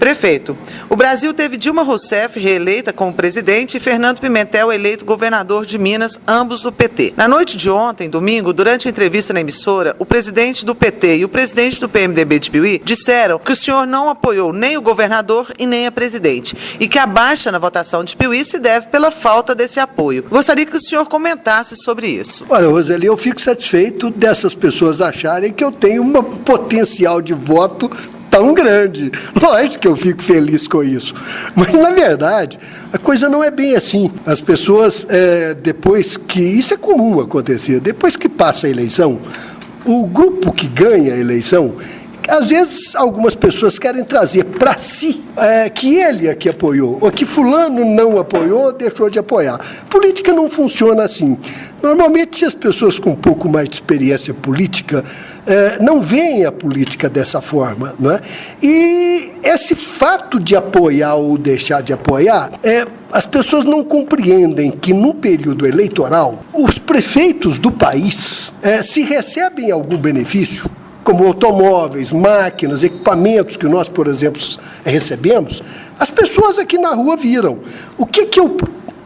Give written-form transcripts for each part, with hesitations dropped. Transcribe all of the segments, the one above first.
Prefeito, o Brasil teve Dilma Rousseff reeleita como presidente e Fernando Pimentel eleito governador de Minas, ambos do PT. Na noite de ontem, domingo, durante a entrevista na emissora, o presidente do PT e o presidente do PMDB de Piauí disseram que o senhor não apoiou nem o governador e nem a presidente e que a baixa na votação de Piauí se deve pela falta desse apoio. Gostaria que o senhor comentasse sobre isso. Olha, Roseli, eu fico satisfeito dessas pessoas acharem que eu tenho um potencial de voto tão grande. Lógico que eu fico feliz com isso. Mas, na verdade, a coisa não é bem assim. As pessoas, depois que... Isso é comum acontecer. Depois que passa a eleição, o grupo que ganha a eleição... Às vezes, algumas pessoas querem trazer para si que ele é que apoiou, ou que fulano não apoiou, deixou de apoiar. Política não funciona assim. Normalmente, as pessoas com um pouco mais de experiência política não veem a política dessa forma, não é? E esse fato de apoiar ou deixar de apoiar, as pessoas não compreendem que, num período eleitoral, os prefeitos do país, se recebem algum benefício, como automóveis, máquinas, equipamentos que nós, por exemplo, recebemos, as pessoas aqui na rua viram. O que eu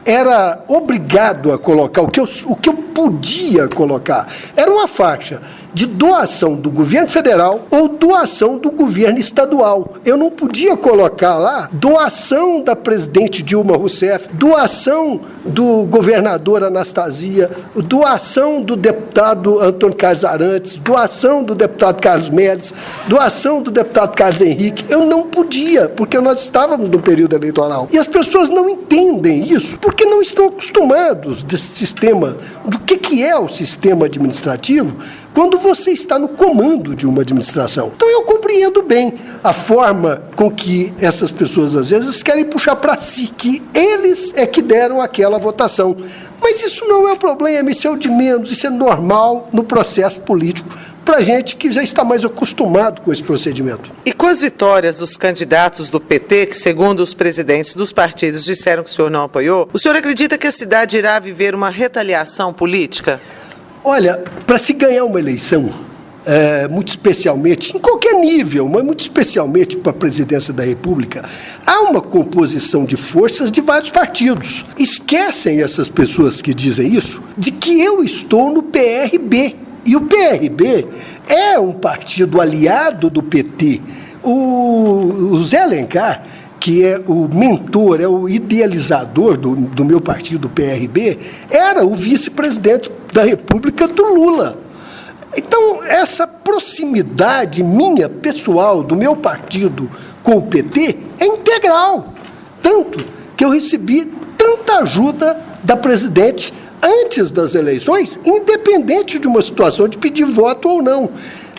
era obrigado a colocar, o que eu podia colocar, era uma faixa de doação do governo federal ou doação do governo estadual. Eu não podia colocar lá doação da presidente Dilma Rousseff, doação do governador Anastasia, doação do deputado Antônio Carlos Arantes, doação do deputado Carlos Melles, doação do deputado Carlos Henrique. Eu não podia, porque nós estávamos no período eleitoral. E as pessoas não entendem isso, porque não estão acostumados desse sistema, do que é o sistema administrativo, quando você está no comando de uma administração. Então, eu compreendo bem a forma com que essas pessoas, às vezes, querem puxar para si, que eles é que deram aquela votação. Mas isso não é um problema, isso é o de menos, isso é normal no processo político, para gente que já está mais acostumado com esse procedimento. E com as vitórias dos candidatos do PT, que segundo os presidentes dos partidos disseram que o senhor não apoiou, o senhor acredita que a cidade irá viver uma retaliação política? Olha, para se ganhar uma eleição, muito especialmente, em qualquer nível, mas muito especialmente para a presidência da República, há uma composição de forças de vários partidos. Esquecem essas pessoas que dizem isso, de que eu estou no PRB. E o PRB é um partido aliado do PT. O Zé Alencar, que é o mentor, é o idealizador do meu partido, o PRB, era o vice-presidente da República do Lula. Então, essa proximidade minha, pessoal, do meu partido com o PT, é integral. Tanto que eu recebi tanta ajuda da presidente antes das eleições, independente de uma situação de pedir voto ou não.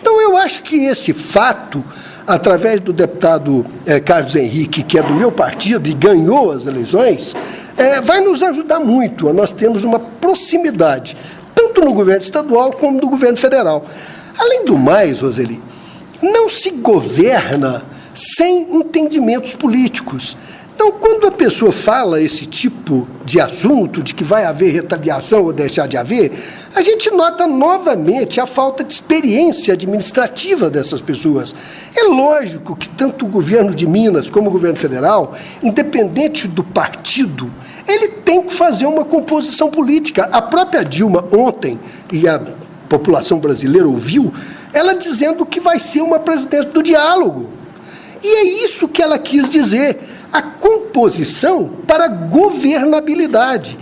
Então, eu acho que esse fato, através do deputado Carlos Henrique, que é do meu partido e ganhou as eleições, vai nos ajudar muito. Nós temos uma proximidade, tanto no governo estadual como no governo federal. Além do mais, Roseli, não se governa sem entendimentos políticos. Então, quando a pessoa fala esse tipo de assunto, de que vai haver retaliação ou deixar de haver, a gente nota novamente a falta de experiência administrativa dessas pessoas. É lógico que tanto o governo de Minas como o governo federal, independente do partido, ele tem que fazer uma composição política. A própria Dilma ontem, e a população brasileira ouviu, ela dizendo que vai ser uma presidência do diálogo. E é isso que ela quis dizer, a composição para governabilidade.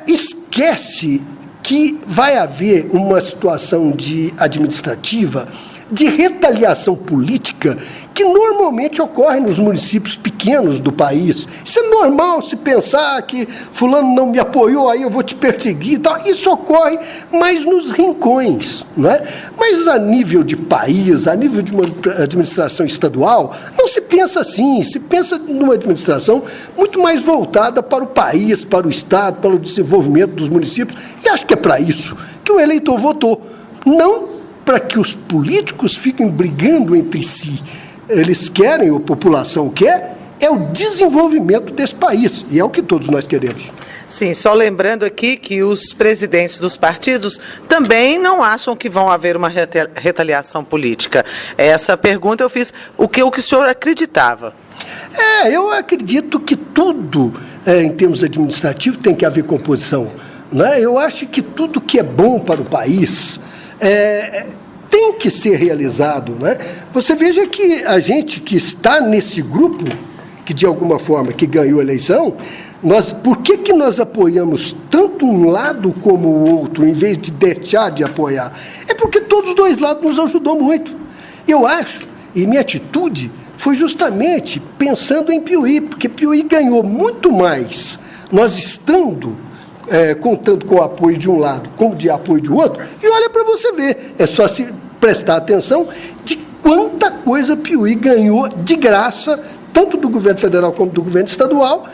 Esquece que vai haver uma situação administrativa de retaliação política que normalmente ocorre nos municípios pequenos do país. Isso é normal, se pensar que fulano não me apoiou, aí eu vou te perseguir e tal. Isso ocorre mais nos rincões, não é? Mas a nível de país, a nível de uma administração estadual, não se pensa assim. Se pensa numa administração muito mais voltada para o país, para o Estado, para o desenvolvimento dos municípios. E acho que é para isso que o eleitor votou. Não para que os políticos fiquem brigando entre si. Eles querem, a população quer, é o desenvolvimento desse país, e é o que todos nós queremos. Sim, só lembrando aqui que os presidentes dos partidos também não acham que vão haver uma retaliação política. Essa pergunta eu fiz, o que o senhor acreditava? Eu acredito que tudo, em termos administrativos, tem que haver composição. Né? Eu acho que tudo que é bom para o país tem que ser realizado. Né? Você veja que a gente que está nesse grupo, que de alguma forma que ganhou a eleição, por que nós apoiamos tanto um lado como o outro, em vez de deixar de apoiar? É porque todos os dois lados nos ajudou muito. Eu acho, e minha atitude foi justamente pensando em Piuí, porque Piuí ganhou muito mais nós estando contando com o apoio de um lado como de apoio de outro, e olha para você ver, é só se prestar atenção de quanta coisa Piuí ganhou de graça, tanto do governo federal como do governo estadual,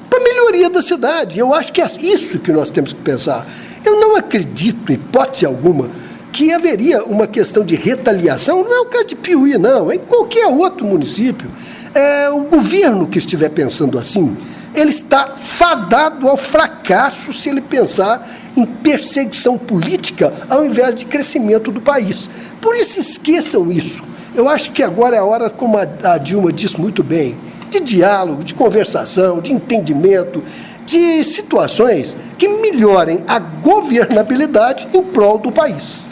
para a melhoria da cidade. Eu acho que é isso que nós temos que pensar. Eu não acredito, em hipótese alguma, que haveria uma questão de retaliação. Não é o caso de Piuí, não, é em qualquer outro município. O governo que estiver pensando assim, ele está fadado ao fracasso se ele pensar em perseguição política ao invés de crescimento do país. Por isso, esqueçam isso. Eu acho que agora é a hora, como a Dilma disse muito bem, de diálogo, de conversação, de entendimento, de situações que melhorem a governabilidade em prol do país.